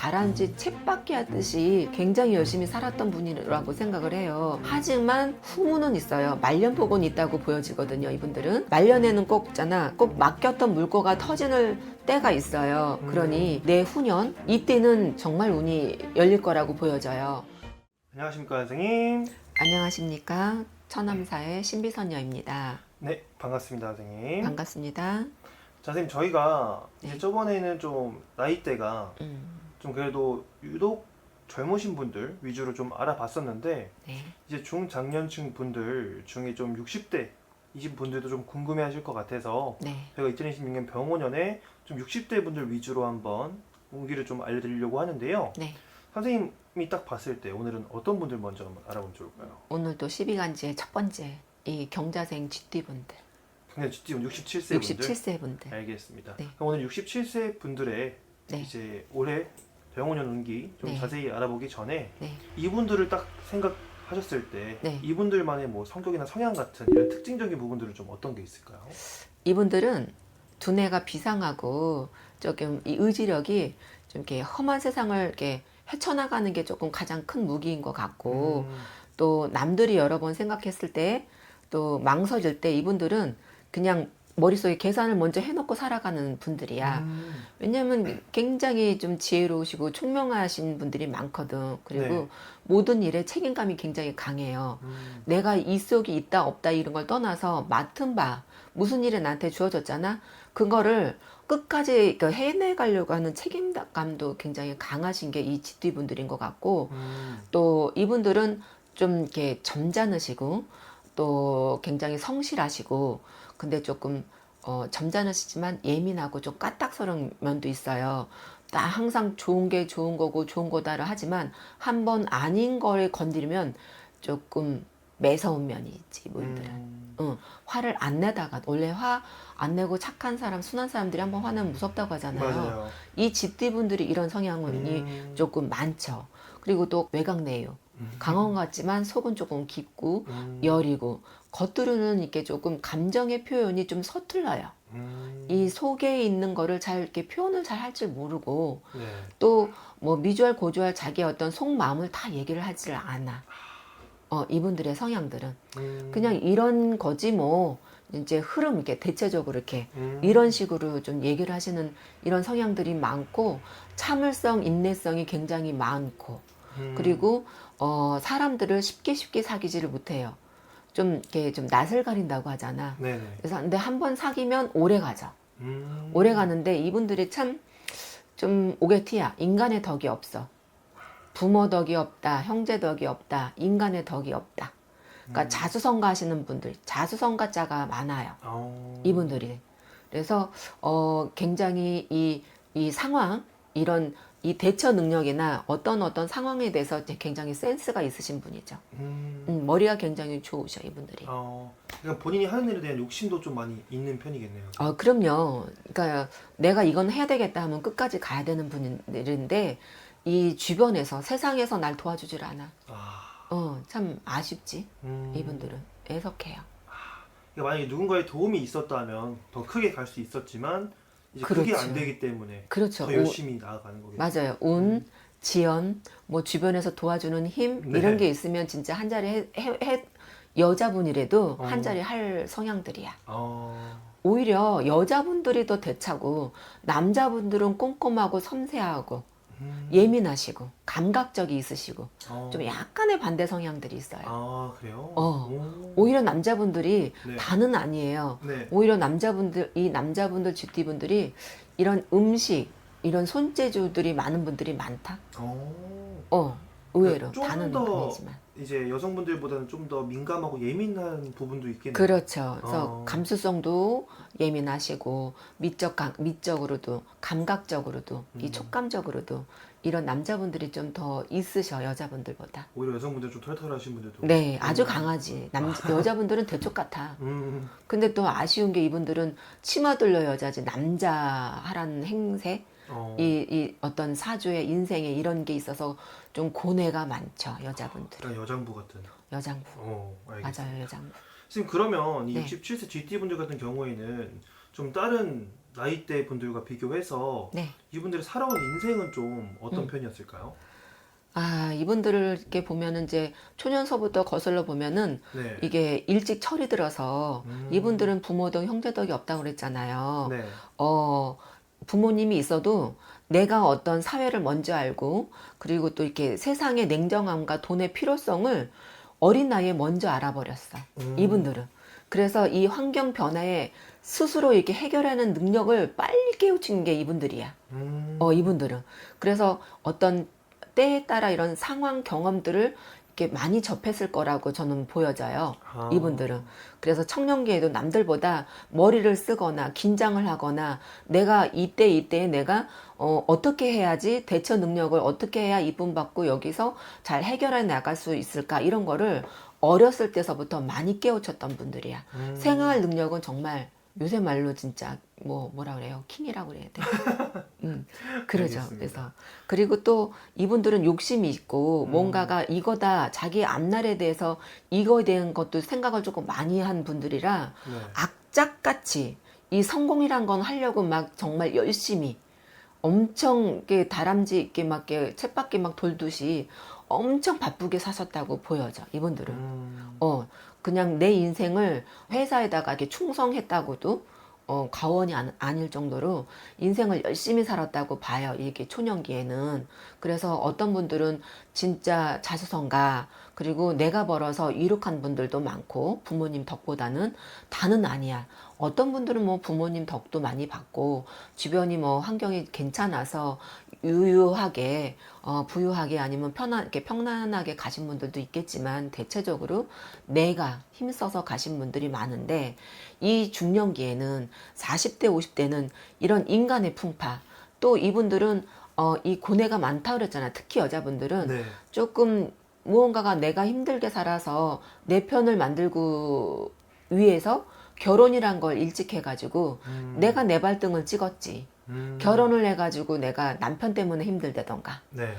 다람쥐 쳇바퀴 하듯이 굉장히 열심히 살았던 분이라고 생각을 해요. 하지만 후문은 있어요. 말년복은 있다고 보여지거든요. 이분들은 말년에는 꼭 있잖아, 꼭 맡겼던 물꼬가 터지는 때가 있어요. 그러니 내후년 이때는 정말 운이 열릴 거라고 보여져요. 안녕하십니까 선생님. 안녕하십니까, 처남사의 신비선녀입니다. 네, 반갑습니다 선생님. 반갑습니다. 자 선생님, 저희가 네. 이제 저번에는 좀 나이대가 좀 그래도 유독 젊으신 분들 위주로 좀 알아봤었는데, 네. 이제 중장년층 분들 중에 좀 60대이신 분들도 좀 궁금해하실 것 같아서 네. 제가 2026년 병원연에 좀 60대 분들 위주로 한번 운기를 좀 알려드리려고 하는데요. 네. 선생님이 딱 봤을 때 오늘은 어떤 분들 먼저 한번 알아보면 좋을까요? 오늘도 12간지의 첫 번째, 이 경자생 쥐띠분들, 그냥 지금 67세 분들. 67세 분들. 알겠습니다. 네. 그럼 오늘 67세 분들의 네. 이제 올해 병원연 운기 좀 네. 자세히 알아보기 전에 네. 이분들을 딱 생각하셨을 때 네. 이분들만의 뭐 성격이나 성향 같은 이런 특징적인 부분들은 좀 어떤 게 있을까요? 이분들은 두뇌가 비상하고 조금 이 의지력이 좀 이렇게 험한 세상을 이렇게 헤쳐나가는 게 조금 가장 큰 무기인 것 같고, 또 남들이 여러 번 생각했을 때 또 망설일 때 이분들은 그냥 머릿속에 계산을 먼저 해놓고 살아가는 분들이야. 왜냐면 굉장히 좀 지혜로우시고 총명하신 분들이 많거든. 그리고 네. 모든 일에 책임감이 굉장히 강해요. 내가 이 속이 있다 없다 이런 걸 떠나서 맡은 바, 무슨 일이 나한테 주어졌잖아, 그거를 끝까지 해내가려고 하는 책임감도 굉장히 강하신 게 이 쥐띠분들인 것 같고, 또 이분들은 좀 이렇게 점잖으시고 또 굉장히 성실하시고, 근데 조금 점잖으시지만 예민하고 좀 까딱스러운 면도 있어요. 다 항상 좋은 게 좋은 거고 좋은 거다를 하지만 한번 아닌 걸 건드리면 조금 매서운 면이 있지, 이분들은. 응, 화를 안 내다가, 원래 화 안 내고 착한 사람, 순한 사람들이 한번 화내면 무섭다고 하잖아요. 맞아요. 이 쥐띠분들이 이런 성향이 조금 많죠. 그리고 또 외곽내유, 강한 것 같지만 속은 조금 깊고 여리고, 겉으로는 이렇게 조금 감정의 표현이 좀 서툴러요. 이 속에 있는 거를 잘 이렇게 표현을 잘 할 줄 모르고, 네. 또 뭐 미주알 고주알 자기의 어떤 속마음을 다 얘기를 하질 않아. 이분들의 성향들은 그냥 이런 거지 뭐, 이제 흐름, 이렇게 대체적으로 이렇게 이런 식으로 좀 얘기를 하시는 이런 성향들이 많고, 참을성, 인내성이 굉장히 많고, 그리고 사람들을 쉽게 사귀지를 못해요. 좀 이렇게 좀 낯을 가린다고 하잖아. 네네. 그래서 근데 한번 사귀면 오래 가죠. 오래 가는데 이분들이 참 좀 오게티야. 인간의 덕이 없어. 부모 덕이 없다, 형제 덕이 없다, 인간의 덕이 없다. 그러니까 자수성가하시는 분들, 자수성가자가 많아요, 이분들이. 그래서 굉장히 이 상황, 이런 이 대처 능력이나 어떤 상황에 대해서 이제 굉장히 센스가 있으신 분이죠. 머리가 굉장히 좋으셔, 이분들이. 그러니까 본인이 하는 일에 대한 욕심도 좀 많이 있는 편이겠네요. 그럼요. 그러니까 내가 이건 해야 되겠다 하면 끝까지 가야 되는 분들인데, 이 주변에서, 세상에서 날 도와주질 않아. 참 아쉽지, 이분들은. 애석해요. 그러니까 만약에 누군가의 도움이 있었다면 더 크게 갈 수 있었지만 이제 그게 그렇죠. 안 되기 때문에 그렇죠. 더 열심히 나아가는 거겠죠. 맞아요. 운, 지연, 뭐 주변에서 도와주는 힘, 네. 이런 게 있으면 진짜 한 자리 여자분이라도 한 어. 자리 할 성향들이야. 어. 오히려 여자분들이 더 대차고, 남자분들은 꼼꼼하고 섬세하고 예민하시고 감각적이 있으시고, 좀 약간의 반대 성향들이 있어요. 그래요? 오히려 남자분들이 네. 다는 아니에요. 네. 오히려 이 남자분들, 쥐띠분들이 이런 음식, 이런 손재주들이 많은 분들이 많다. 의외로. 다는 좀더 아니지만. 이제 여성분들보다는 좀 더 민감하고 예민한 부분도 있겠네요. 그렇죠. 그래서 감수성도 예민하시고, 미적으로도, 감각적으로도, 이 촉감적으로도 이런 남자분들이 좀 더 있으셔, 여자분들보다. 오히려 여성분들 좀 털털하신 분들도. 네, 아주 강하지. 여자분들은 대쪽 같아. 근데 또 아쉬운 게, 이분들은 치마들러 여자지, 남자 하라는 행세, 이 어떤 사주의 인생에 이런 게 있어서 좀 고뇌가 많죠, 여자분들은. 그러니까 여장부 같은. 여장부. 알겠습니다. 맞아요, 여장부. 지금 그러면 이 네. 67세 GT 분들 같은 경우에는 좀 다른 나이대 분들과 비교해서 네. 이분들이 살아온 인생은 좀 어떤 편이었을까요? 아, 이분들을 이렇게 보면은 이제 초년서부터 거슬러 보면은 네. 이게 일찍 철이 들어서 이분들은 부모 덕, 형제 덕이 없다고 그랬잖아요. 네. 부모님이 있어도 내가 어떤 사회를 먼저 알고 그리고 또 이렇게 세상의 냉정함과 돈의 필요성을 어린 나이에 먼저 알아버렸어. 이분들은. 그래서 이 환경 변화에 스스로 이렇게 해결하는 능력을 빨리 깨우친 게 이분들이야. 이분들은. 그래서 어떤 때에 따라 이런 상황 경험들을 이렇게 많이 접했을 거라고 저는 보여져요. 아. 이분들은. 그래서 청년기에도 남들보다 머리를 쓰거나 긴장을 하거나 내가 이때에 내가 어떻게 해야지 대처 능력을 어떻게 해야 이쁨 받고 여기서 잘 해결해 나갈 수 있을까 이런 거를 어렸을 때서부터 많이 깨우쳤던 분들이야. 생활 능력은 정말 요새 말로 진짜 뭐라 그래요? 킹이라고 그래야 돼. 그러죠. 알겠습니다. 그래서 그리고 또 이분들은 욕심이 있고 뭔가가 이거다 자기 앞날에 대해서 이거에 대한 것도 생각을 조금 많이 한 분들이라 네. 악착같이 이 성공이란 건 하려고 막 정말 열심히 엄청 이렇게 다람쥐 있게 막 이렇게 쳇바퀴 막 돌듯이 엄청 바쁘게 사셨다고 보여져 이분들은. 그냥 내 인생을 회사에다가 이렇게 충성했다고도 과언이 아닐 정도로 인생을 열심히 살았다고 봐요. 이게 초년기에는. 그래서 어떤 분들은 진짜 자수성가 그리고 내가 벌어서 이룩한 분들도 많고 부모님 덕보다는 다는 아니야. 어떤 분들은 뭐 부모님 덕도 많이 받고 주변이 뭐 환경이 괜찮아서 유유하게 부유하게 아니면 이렇게 평안하게 가신 분들도 있겠지만 대체적으로 내가 힘써서 가신 분들이 많은데 이 중년기에는 40대 50대는 이런 인간의 풍파 또 이분들은 이 고뇌가 많다 그랬잖아. 특히 여자분들은 네. 조금 무언가가 내가 힘들게 살아서 내 편을 만들고 위해서 결혼이란 걸 일찍 해가지고 내가 내 발등을 찍었지. 결혼을 해가지고 내가 남편 때문에 힘들다던가. 네.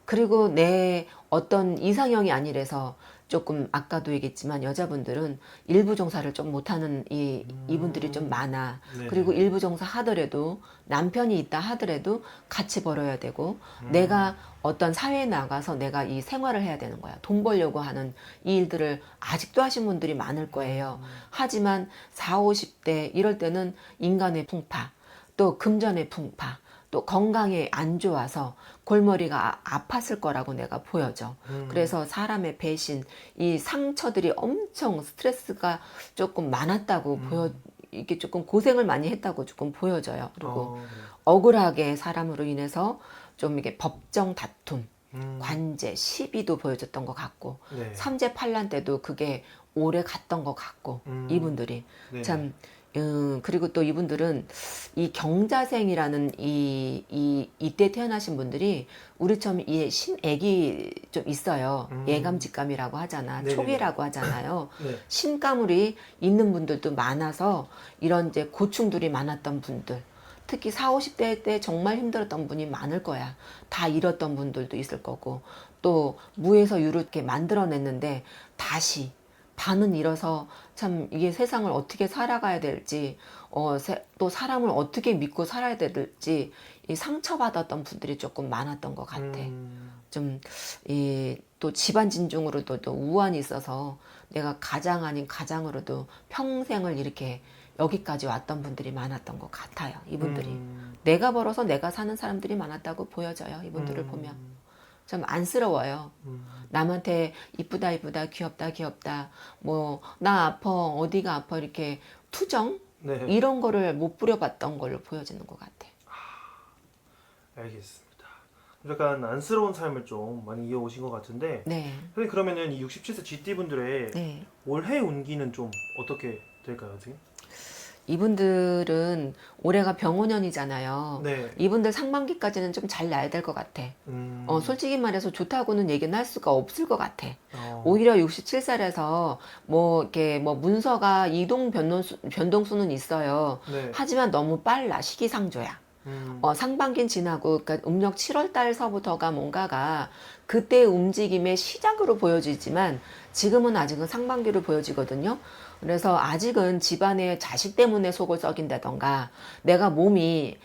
그리고 내 어떤 이상형이 아니라서 조금 아까도 얘기했지만 여자분들은 일부 종사를 좀 못하는 이분들이 좀 많아. 네네. 그리고 일부 종사 하더라도 남편이 있다 하더라도 같이 벌어야 되고 내가 어떤 사회에 나가서 내가 이 생활을 해야 되는 거야. 돈 벌려고 하는 이 일들을 아직도 하신 분들이 많을 거예요. 하지만 40, 50대 이럴 때는 인간의 풍파 또 금전의 풍파 또 건강에 안 좋아서 골머리가 아팠을 거라고 내가 보여져. 그래서 사람의 배신, 이 상처들이 엄청 스트레스가 조금 많았다고 이게 조금 고생을 많이 했다고 조금 보여져요. 그리고 억울하게 사람으로 인해서 좀 이게 법정 다툼, 관제, 시비도 보여줬던 것 같고, 네. 삼재팔란 때도 그게 오래 갔던 것 같고, 이분들이. 네. 참, 그리고 또 이분들은 이 경자생이라는 이때 태어나신 분들이 우리처럼 이 신액이 좀 있어요. 예감직감이라고 하잖아. 네네네. 초계라고 하잖아요. 네. 신가물이 있는 분들도 많아서 이런 이제 고충들이 많았던 분들. 특히 40, 50대 때 정말 힘들었던 분이 많을 거야. 다 잃었던 분들도 있을 거고. 또 무에서 유를 이렇게 만들어냈는데 다시 반은 잃어서 참 이게 세상을 어떻게 살아가야 될지 또 사람을 어떻게 믿고 살아야 될지 이 상처받았던 분들이 조금 많았던 것 같아. 좀 또 집안 진중으로도 또 우환이 있어서 내가 가장 아닌 가장으로도 평생을 이렇게 여기까지 왔던 분들이 많았던 것 같아요. 이분들이. 내가 벌어서 내가 사는 사람들이 많았다고 보여져요. 이분들을 보면. 좀 안쓰러워요. 남한테 이쁘다 이쁘다 귀엽다 귀엽다 뭐 나 아파 어디가 아파 이렇게 투정 네. 이런 거를 못 부려봤던 걸로 보여지는 것 같아. 알겠습니다. 약간 안쓰러운 삶을 좀 많이 이어오신 것 같은데 네. 선생님 그러면은 이 67세 GT 분들의 네. 올해 운기는 좀 어떻게 될까요, 선생님? 이분들은 올해가 병원년이잖아요. 네. 이분들 상반기까지는 좀 잘 나야 될 것 같아. 솔직히 말해서 좋다고는 얘기는 할 수가 없을 것 같아. 오히려 67살에서 뭐 이렇게 뭐 문서가 이동 변동수는 있어요. 네. 하지만 너무 빨라. 시기상조야. 상반기는 지나고 그러니까 음력 7월 달서부터가 뭔가가 그때의 움직임의 시작으로 보여지지만 지금은 아직은 상반기로 보여지거든요. 그래서 아직은 집안에 자식 때문에 속을 썩인다던가 내가 몸이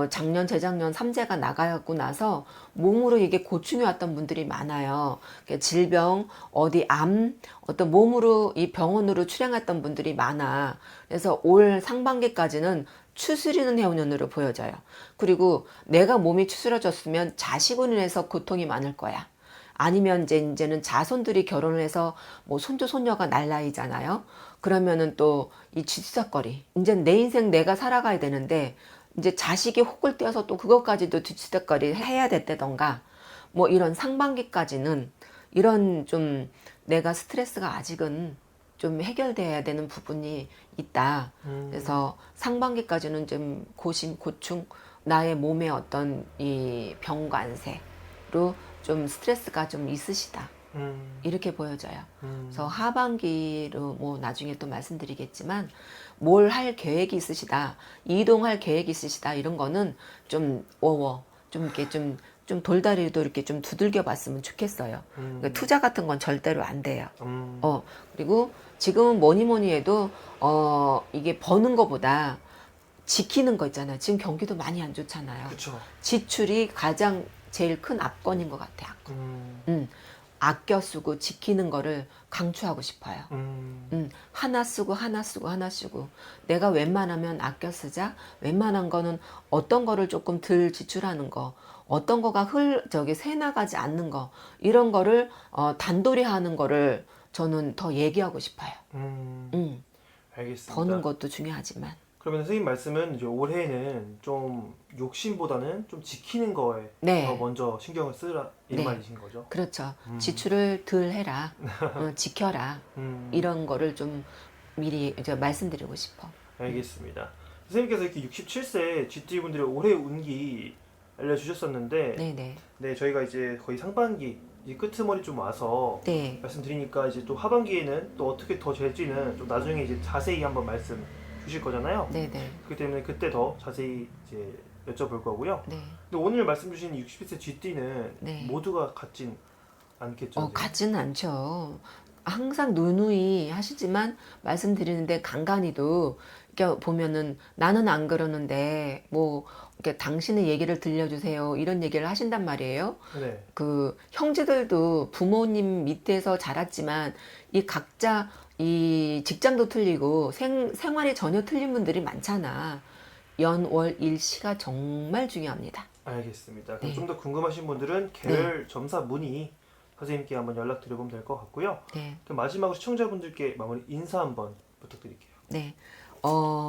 작년 재작년 삼재가 나가고 나서 몸으로 이게 고충이 왔던 분들이 많아요. 질병 어디 암 어떤 몸으로 이 병원으로 출행했던 분들이 많아. 그래서 올 상반기까지는 추스리는 해운년으로 보여져요. 그리고 내가 몸이 추스러졌으면 자식으로 인해서 고통이 많을 거야. 아니면 이제는 자손들이 결혼을 해서 뭐 손주 손녀가 날 나이잖아요. 그러면은 또 이 뒤치다거리. 이제 내 인생 내가 살아가야 되는데 이제 자식이 혹을 떼어서 또 그것까지도 뒤치다거리 해야 됐다던가 뭐 이런 상반기까지는 이런 좀 내가 스트레스가 아직은 좀 해결돼야 되는 부분이 있다. 그래서 상반기까지는 좀 고심, 고충, 나의 몸의 어떤 이 병관세로 좀 스트레스가 좀 있으시다. 이렇게 보여져요. 그래서 하반기로 뭐 나중에 또 말씀드리겠지만 뭘 할 계획이 있으시다, 이동할 계획이 있으시다 이런 거는 좀 좀 이렇게 좀 돌다리도 이렇게 좀 두들겨 봤으면 좋겠어요. 그러니까 투자 같은 건 절대로 안 돼요. 그리고 지금은 뭐니 해도 이게 버는 거보다 지키는 거 있잖아요. 지금 경기도 많이 안 좋잖아요. 그쵸. 지출이 가장 제일 큰 압권인 것 같아요. 아껴 쓰고 지키는 거를 강추하고 싶어요. 하나 쓰고 하나 쓰고 하나 쓰고 내가 웬만하면 아껴 쓰자. 웬만한 거는 어떤 거를 조금 덜 지출하는 거, 어떤 거가 새 나가지 않는 거 이런 거를 단돌이 하는 거를 저는 더 얘기하고 싶어요. 알겠습니다. 버는 것도 중요하지만. 그러면 선생님 말씀은 이제 올해는 좀 욕심보다는 좀 지키는 거에 네. 더 먼저 신경을 쓰라 이 네. 말이신 거죠? 그렇죠. 지출을 덜 해라. 지켜라. 이런 거를 좀 미리 이제 말씀드리고 싶어. 알겠습니다. 선생님께서 이렇게 67세 GT 분들의 올해 운기 알려주셨었는데, 네네. 네 저희가 이제 거의 상반기 이 끄트머리 좀 와서 네. 말씀드리니까 이제 또 하반기에는 또 어떻게 더 될지는 좀 나중에 이제 자세히 한번 말씀 주실 거잖아요. 네네. 그렇기 때문에 그때 더 자세히 이제 여쭤볼 거고요. 네. 근데 오늘 말씀 주신 60세 GT는 네. 모두가 같진 않겠죠? 선생님? 같지는 않죠. 항상 누누이 하시지만 말씀드리는데 간간이도 이렇게 보면은 나는 안 그러는데 뭐 이렇게 당신의 얘기를 들려주세요 이런 얘기를 하신단 말이에요. 네. 그 형제들도 부모님 밑에서 자랐지만 이 각자 이 직장도 틀리고 생활이 전혀 틀린 분들이 많잖아. 연, 월, 일, 시가 정말 중요합니다. 알겠습니다. 그럼 네. 좀 더 궁금하신 분들은 계열 점사 문의 선생님께 한번 연락 드려보면 될 것 같고요. 네. 그럼 마지막으로 시청자분들께 마무리 인사 한번 부탁드릴게요. 네.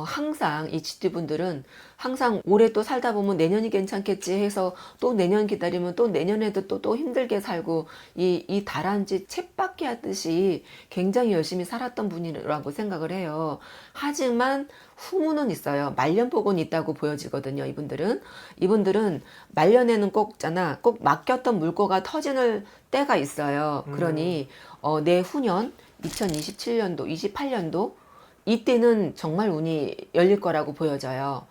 항상 이 GT분들은 항상 올해 또 살다 보면 내년이 괜찮겠지 해서 또 내년 기다리면 또 내년에도 또 힘들게 살고 이 다람쥐 쳇바퀴 하듯이 굉장히 열심히 살았던 분이라고 생각을 해요. 하지만 후문은 있어요. 말년복은 있다고 보여지거든요. 이분들은 말년에는 꼭 맡겼던 물꼬가 터지는 때가 있어요. 그러니 내후년 2027년도, 28년도 이때는 정말 운이 열릴 거라고 보여져요.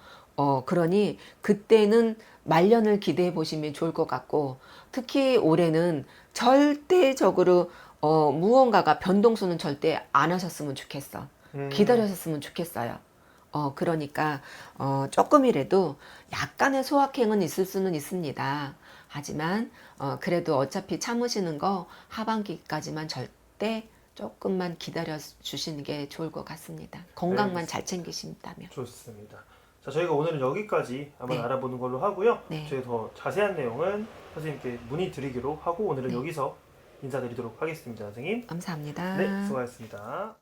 그러니 그때는 말년을 기대해 보시면 좋을 것 같고, 특히 올해는 절대적으로 무언가가 변동수는 절대 안 하셨으면 좋겠어. 기다리셨으면 좋겠어요. 그러니까 조금이라도 약간의 소확행은 있을 수는 있습니다. 하지만 그래도 어차피 참으시는 거 하반기까지만 절대 조금만 기다려 주시는 게 좋을 것 같습니다. 건강만 잘 챙기신다면. 좋습니다. 자, 저희가 오늘은 여기까지 한번 네. 알아보는 걸로 하고요. 네. 저희 더 자세한 내용은 선생님께 문의 드리기로 하고 오늘은 네. 여기서 인사드리도록 하겠습니다, 선생님. 감사합니다. 네, 수고하셨습니다.